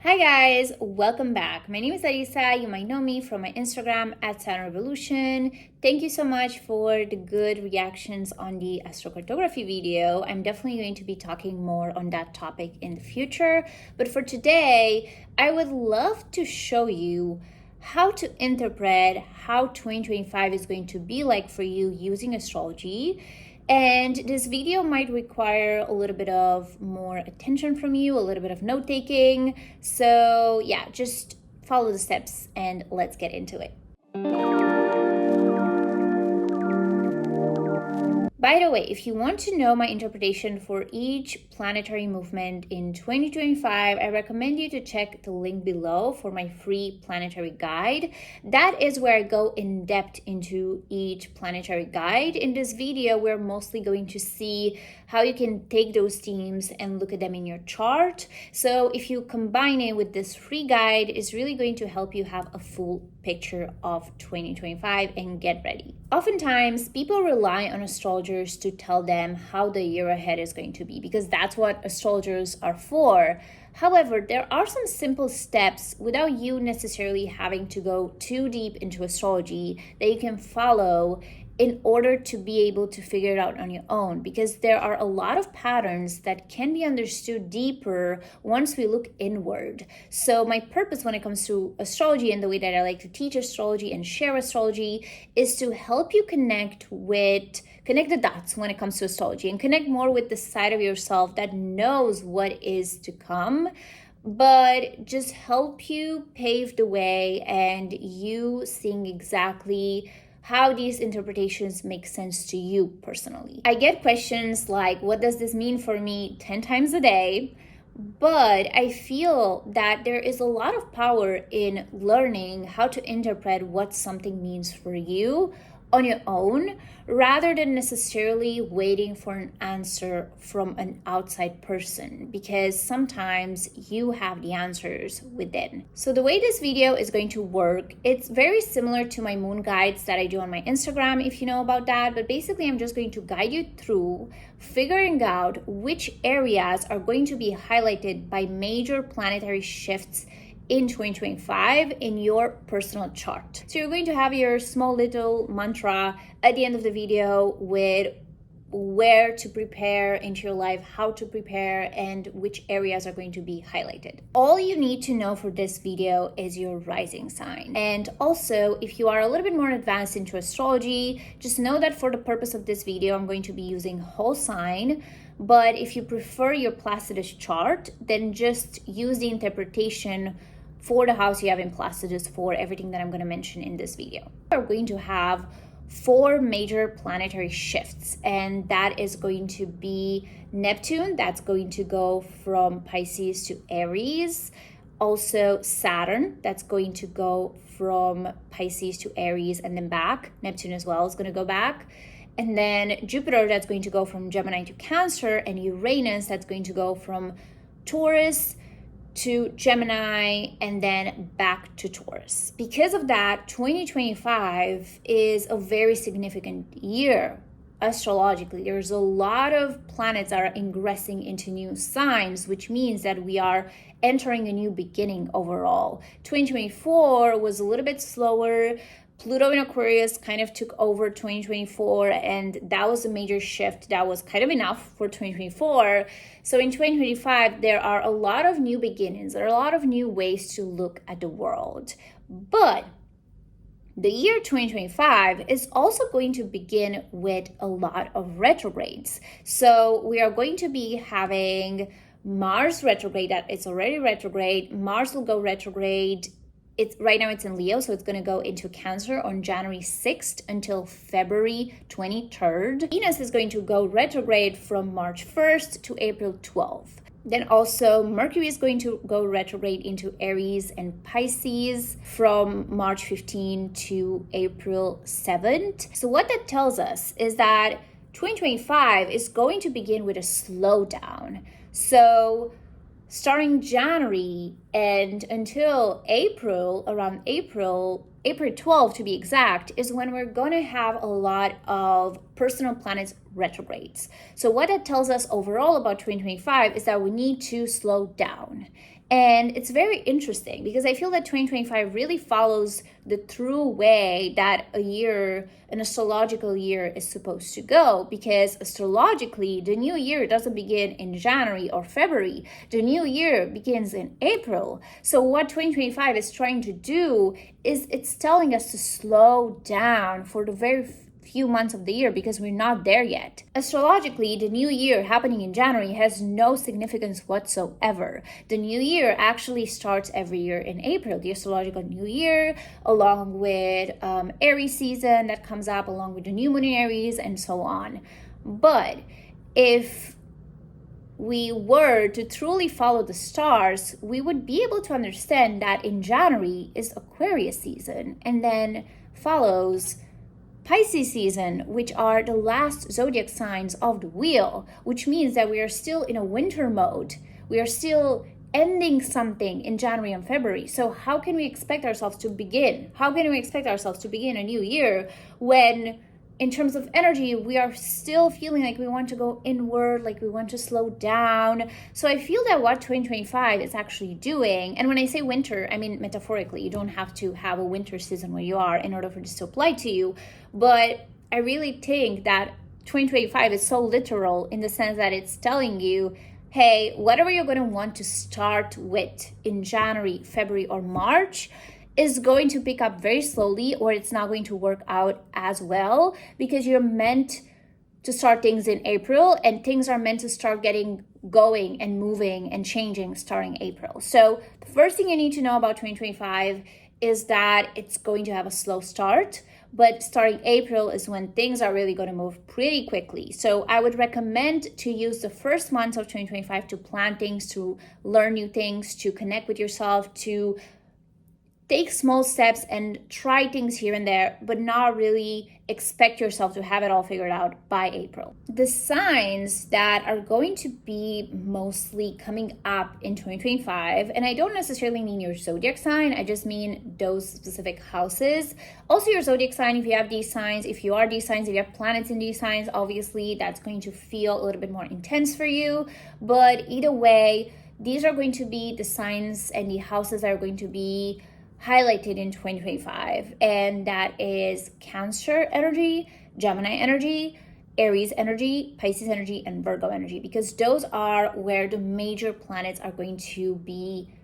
Hi guys, welcome back. My name is Arisa. You might know me from my Instagram at Saturn Revolution. Thank you so much for the good reactions on the astrocartography video. I'm definitely going to be talking more on that topic in the future. But for today, I would love to show you how to interpret how 2025 is going to be like for you using astrology. And this video might require a little bit of more attention from you, a little bit of note taking. So yeah, just follow the steps and let's get into it. By the way, if you want to know my interpretation for each planetary movement in 2025, I recommend you to check the link below for my free planetary guide. That is where I go in depth into each planetary guide. In this video, we're mostly going to see how you can take those themes and look at them in your chart. So if you combine it with this free guide, it's really going to help you have a full picture of 2025 and get ready. Oftentimes, people rely on astrologers to tell them how the year ahead is going to be because that's what astrologers are for. However, there are some simple steps without you necessarily having to go too deep into astrology that you can follow in order to be able to figure it out on your own, because there are a lot of patterns that can be understood deeper once we look inward. So my purpose when it comes to astrology and the way that I like to teach astrology and share astrology is to help you connect the dots when it comes to astrology and connect more with the side of yourself that knows what is to come, but just help you pave the way and you seeing exactly how these interpretations make sense to you personally. I get questions like, what does this mean for me 10 times a day? But I feel that there is a lot of power in learning how to interpret what something means for you on your own, rather than necessarily waiting for an answer from an outside person, because sometimes you have the answers within. So the way this video is going to work, it's very similar to my moon guides that I do on my Instagram, if you know about that. But basically, I'm just going to guide you through figuring out which areas are going to be highlighted by major planetary shifts in 2025 in your personal chart. So you're going to have your small little mantra at the end of the video with where to prepare into your life, how to prepare, and which areas are going to be highlighted. All you need to know for this video is your rising sign. And also, if you are a little bit more advanced into astrology, just know that for the purpose of this video, I'm going to be using whole sign. But if you prefer your Placidus chart, then just use the interpretation for the house you have in Placidus for everything that I'm going to mention in this video. We're going to have 4 major planetary shifts, and that is going to be Neptune, that's going to go from Pisces to Aries. Also Saturn, that's going to go from Pisces to Aries and then back. Neptune as well is going to go back. And then Jupiter, that's going to go from Gemini to Cancer, and Uranus, that's going to go from Taurus to Gemini and then back to Taurus. Because of that, 2025 is a very significant year astrologically. There's a lot of planets that are ingressing into new signs, which means that we are entering a new beginning overall. 2024 was a little bit slower. Pluto in Aquarius kind of took over 2024, and that was a major shift. That was kind of enough for 2024. So in 2025, there are a lot of new beginnings. There are a lot of new ways to look at the world. But the year 2025 is also going to begin with a lot of retrogrades. So we are going to be having Mars retrograde. That it's already retrograde. Mars will go retrograde. Right now it's in Leo, so it's going to go into Cancer on January 6th until February 23rd. Venus is going to go retrograde from March 1st to April 12th. Then also Mercury is going to go retrograde into Aries and Pisces from March 15 to April 7th. So what that tells us is that 2025 is going to begin with a slowdown. So starting January and until April, around April 12th to be exact, is when we're going to have a lot of personal planets retrogrades. So what that tells us overall about 2025 is that we need to slow down. And it's very interesting because I feel that 2025 really follows the true way that a year, an astrological year, is supposed to go. Because astrologically, the new year doesn't begin in January or February. The new year begins in April. So what 2025 is trying to do is it's telling us to slow down for the very few months of the year because we're not there yet. Astrologically, the new year happening in January has no significance whatsoever. The new year actually starts every year in April, the astrological new year, along with Aries season that comes up, along with the new moon in Aries, and so on. But if we were to truly follow the stars, we would be able to understand that in January is Aquarius season, and then follows Pisces season, which are the last zodiac signs of the wheel, which means that we are still in a winter mode. We are still ending something in January and February. So how can we expect ourselves to begin? How can we expect ourselves to begin a new year when, in terms of energy, we are still feeling like we want to go inward, like we want to slow down? So I feel that what 2025 is actually doing, and when I say winter, I mean metaphorically, you don't have to have a winter season where you are in order for this to apply to you, but I really think that 2025 is so literal in the sense that it's telling you, hey, whatever you're going to want to start with in January, February, or March is going to pick up very slowly, or it's not going to work out as well because you're meant to start things in April, and things are meant to start getting going and moving and changing starting April. So the first thing you need to know about 2025 is that it's going to have a slow start, but starting April is when things are really going to move pretty quickly. So I would recommend to use the first months of 2025 to plan things, to learn new things, to connect with yourself, to take small steps and try things here and there, but not really expect yourself to have it all figured out by April. The signs that are going to be mostly coming up in 2025, and I don't necessarily mean your zodiac sign, I just mean those specific houses. Also your zodiac sign, if you have these signs, if you are these signs, if you have planets in these signs, obviously that's going to feel a little bit more intense for you. But either way, these are going to be the signs and the houses that are going to be highlighted in 2025, and that is Cancer energy, Gemini energy, Aries energy, Pisces energy, and Virgo energy, because those are where the major planets are going to be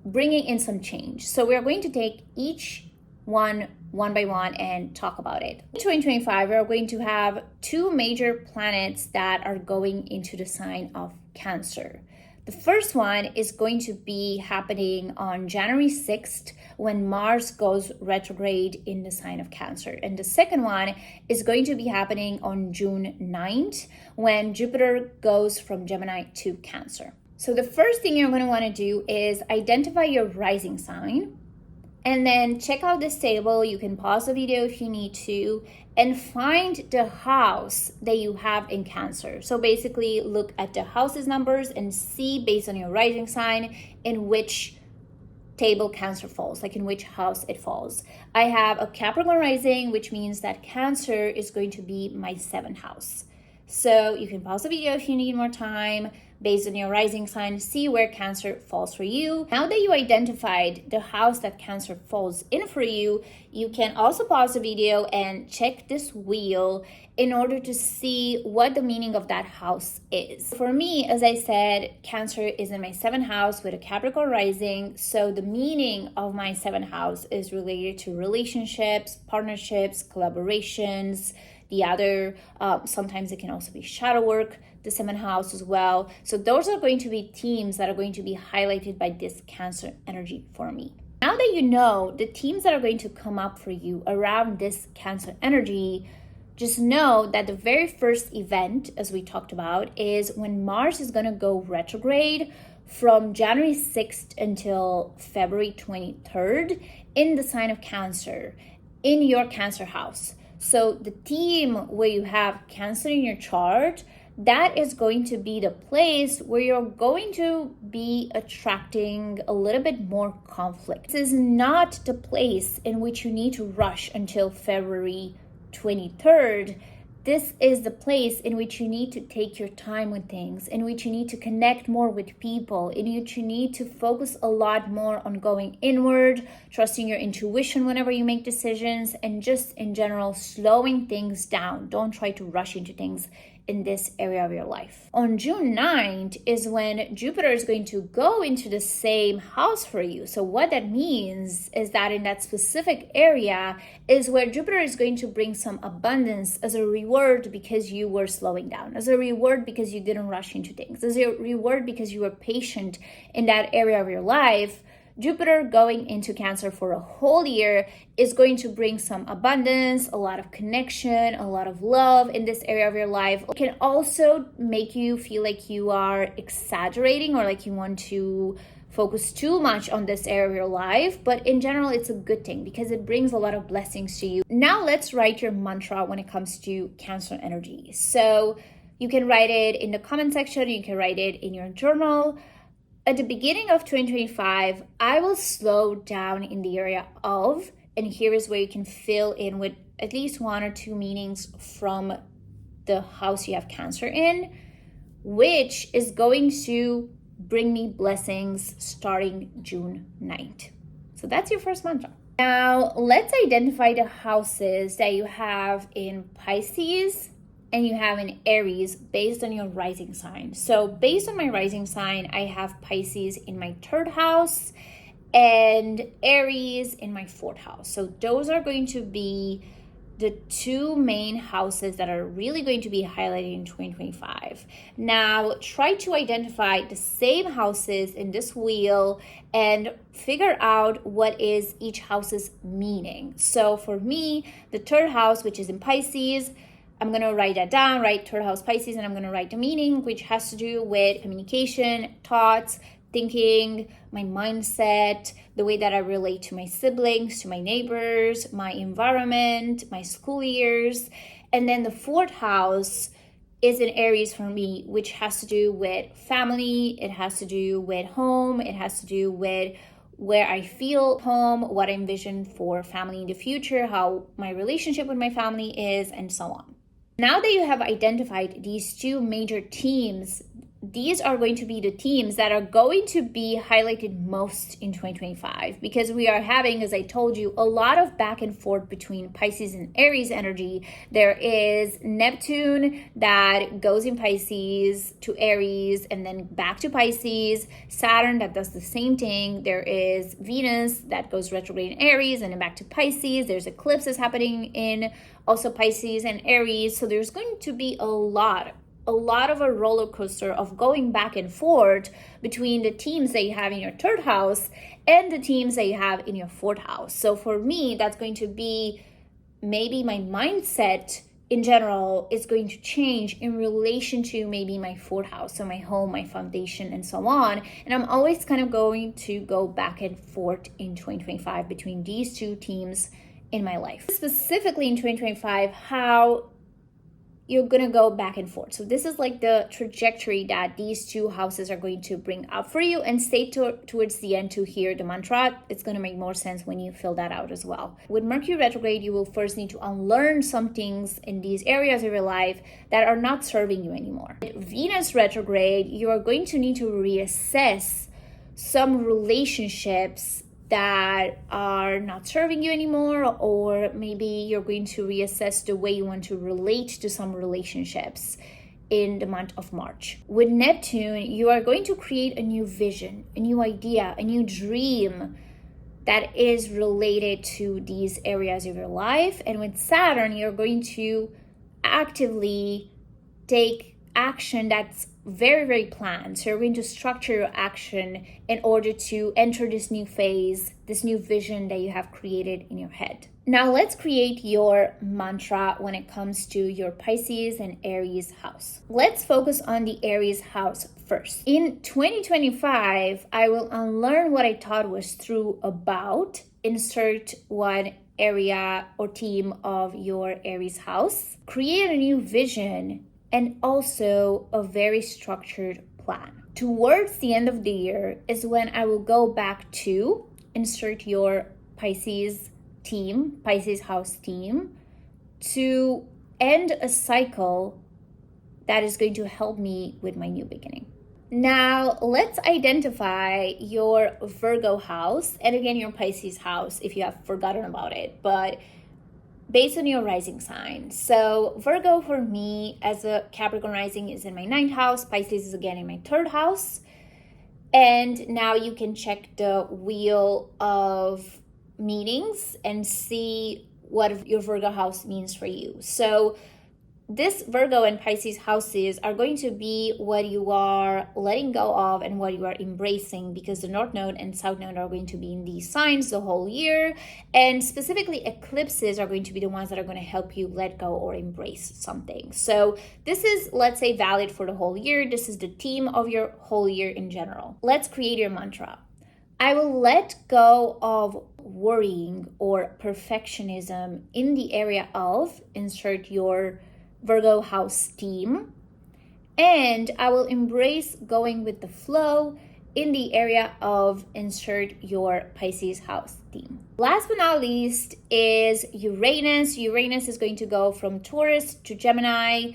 bringing in some change. So we're going to take each one by one and talk about it. In 2025, we're going to have two major planets that are going into the sign of Cancer. The first one is going to be happening on January 6th when Mars goes retrograde in the sign of Cancer. And the second one is going to be happening on June 9th when Jupiter goes from Gemini to Cancer. So the first thing you're going to want to do is identify your rising sign, and then check out this table. You can pause the video if you need to, and find the house that you have in Cancer. So basically look at the house's numbers and see, based on your rising sign, in which table Cancer falls, like in which house it falls. I have a Capricorn rising, which means that Cancer is going to be my 7th house. So you can pause the video if you need more time. Based on your rising sign, see where Cancer falls for you. Now that you identified the house that Cancer falls in for you, you can also pause the video and check this wheel in order to see what the meaning of that house is. For me, as I said, Cancer is in my 7th house with a Capricorn rising. So the meaning of my 7th house is related to relationships, partnerships, collaborations. The other, sometimes it can also be shadow work, the 7th house as well. So those are going to be themes that are going to be highlighted by this Cancer energy for me. Now that you know the themes that are going to come up for you around this Cancer energy, just know that the very first event, as we talked about, is when Mars is going to go retrograde from January 6th until February 23rd in the sign of Cancer, in your Cancer house. So the theme where you have Cancer in your chart, that is going to be the place where you're going to be attracting a little bit more conflict. This is not the place in which you need to rush until February 23rd. this is the place in which you need to take your time with things, in which you need to connect more with people, in which you need to focus a lot more on going inward, trusting your intuition whenever you make decisions, and just in general slowing things down. Don't try to rush into things in this area of your life. On June 9th is when Jupiter is going to go into the same house for you. So what that means is that in that specific area is where Jupiter is going to bring some abundance as a reward because you were slowing down, as a reward because you didn't rush into things, as a reward because you were patient in that area of your life. Jupiter going into Cancer for a whole year is going to bring some abundance, a lot of connection, a lot of love in this area of your life. It can also make you feel like you are exaggerating or like you want to focus too much on this area of your life, but in general, it's a good thing because it brings a lot of blessings to you. Now let's write your mantra when it comes to Cancer energy. So you can write it in the comment section, you can write it in your journal. At the beginning of 2025, I will slow down in the area of, and here is where you can fill in with at least one or two meanings from the house you have Cancer in, which is going to bring me blessings starting June 9th. So that's your first mantra. Now, let's identify the houses that you have in Pisces and you have in Aries based on your rising sign. So based on my rising sign, I have Pisces in my 3rd house and Aries in my 4th house. So those are going to be the two main houses that are really going to be highlighted in 2025. Now, try to identify the same houses in this wheel and figure out what is each house's meaning. So for me, the 3rd house, which is in Pisces, I'm going to write that down, right? 3rd house Pisces, and I'm going to write the meaning, which has to do with communication, thoughts, thinking, my mindset, the way that I relate to my siblings, to my neighbors, my environment, my school years. And then the 4th house is in Aries for me, which has to do with family. It has to do with home. It has to do with where I feel home, what I envision for family in the future, how my relationship with my family is, and so on. Now that you have identified these two major themes, these are going to be the themes that are going to be highlighted most in 2025 because we are having, as I told you, a lot of back and forth between Pisces and Aries energy. There is Neptune that goes in Pisces to Aries and then back to Pisces, Saturn that does the same thing. There is Venus that goes retrograde in Aries and then back to Pisces. There's eclipses happening in also Pisces and Aries. So there's going to be a lot of a roller coaster of going back and forth between the teams that you have in your 3rd house and the teams that you have in your 4th house. So for me, that's going to be maybe my mindset in general is going to change in relation to maybe my 4th house, so my home, my foundation, and so on. And I'm always kind of going to go back and forth in 2025 between these two teams in my life. Specifically in 2025, how you're going to go back and forth. So this is like the trajectory that these two houses are going to bring up for you, and stay towards the end to hear the mantra. It's going to make more sense when you fill that out as well. With Mercury retrograde, you will first need to unlearn some things in these areas of your life that are not serving you anymore. With Venus retrograde, you are going to need to reassess some relationships that are not serving you anymore, or maybe you're going to reassess the way you want to relate to some relationships in the month of March. With Neptune, you are going to create a new vision, a new idea, a new dream that is related to these areas of your life. And with Saturn, you're going to actively take action that's very, very planned. So you're going to structure your action in order to enter this new phase, this new vision that you have created in your head. Now let's create your mantra when it comes to your Pisces and Aries house. Let's focus on the Aries house first. In 2025, I will unlearn what I thought was true about, insert one area or theme of your Aries house, create a new vision, and also a very structured plan. Towards the end of the year is when I will go back to insert your Pisces team, Pisces house team, to end a cycle that is going to help me with my new beginning. Now, let's identify your Virgo house, and again, your Pisces house if you have forgotten about it, but based on your rising sign. So Virgo for me as a Capricorn rising is in my 9th house, Pisces is again in my 3rd house. And now you can check the wheel of meanings and see what your Virgo house means for you. So this Virgo and Pisces houses are going to be what you are letting go of and what you are embracing, because the North Node and South Node are going to be in these signs the whole year. And specifically eclipses are going to be the ones that are going to help you let go or embrace something. So this is, let's say, valid for the whole year. This is the theme of your whole year in general. Let's create your mantra. I will let go of worrying or perfectionism in the area of, insert your Virgo house theme, and I will embrace going with the flow in the area of, insert your Pisces house theme. Last but not least is Uranus. Uranus is going to go from Taurus to Gemini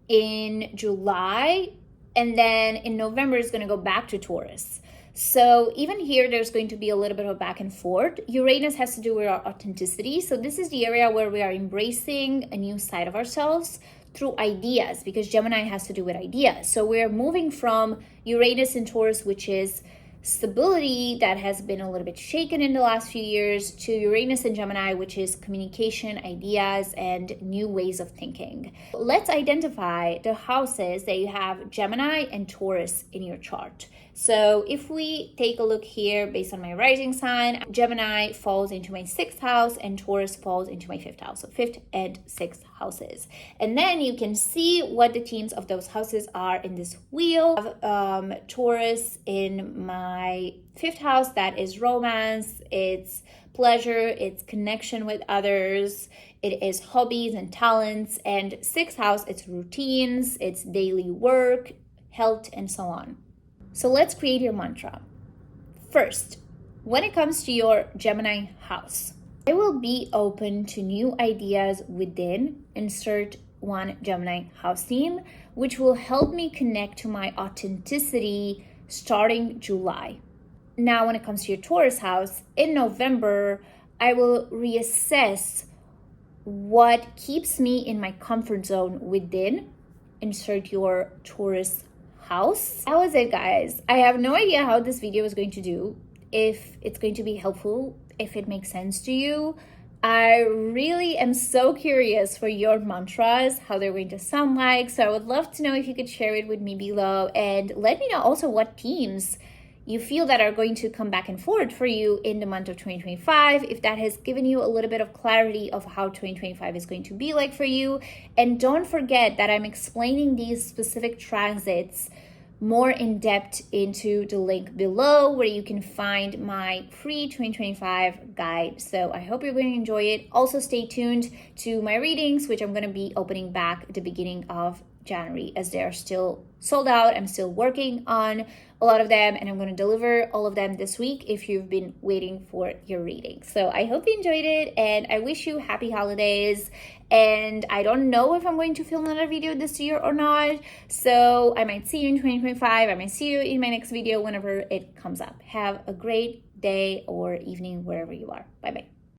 in July, and then in November it's going to go back to Taurus. So even here, there's going to be a little bit of back and forth. Uranus has to do with our authenticity. So this is the area where we are embracing a new side of ourselves through ideas, because Gemini has to do with ideas. So we're moving from Uranus in Taurus, which is stability that has been a little bit shaken in the last few years, to Uranus in Gemini, which is communication, ideas, and new ways of thinking. Let's identify the houses that you have Gemini and Taurus in your chart. So if we take a look here based on my rising sign, Gemini falls into my 6th house and Taurus falls into my 5th house. So 5th and 6th houses. And then you can see what the themes of those houses are in this wheel. Taurus in my 5th house, that is romance, it's pleasure, it's connection with others, it is hobbies and talents. And 6th house, it's routines, it's daily work, health, and so on. So let's create your mantra. First, when it comes to your Gemini house, I will be open to new ideas within, insert one Gemini house theme, which will help me connect to my authenticity starting July. Now, when it comes to your Taurus house, in November, I will reassess what keeps me in my comfort zone within, insert your Taurus house. That was it, guys. I have no idea how this video is going to do, if it's going to be helpful, if it makes sense to you. I really am so curious for your mantras, how they're going to sound like. So I would love to know if you could share it with me below, and let me know also what themes you feel that are going to come back and forth for you in the month of 2025, if that has given you a little bit of clarity of how 2025 is going to be like for you. And don't forget that I'm explaining these specific transits more in depth into the link below, where you can find my free 2025 guide. So I hope you're going to enjoy it. Also stay tuned to my readings, which I'm going to be opening back at the beginning of January, as they are still sold out. I'm still working on a lot of them, and I'm going to deliver all of them this week if you've been waiting for your reading. So I hope you enjoyed it, and I wish you happy holidays. And I don't know if I'm going to film another video this year or not, so I might see you in 2025. I might see you in my next video whenever it comes up. Have a great day or evening wherever you are. Bye bye.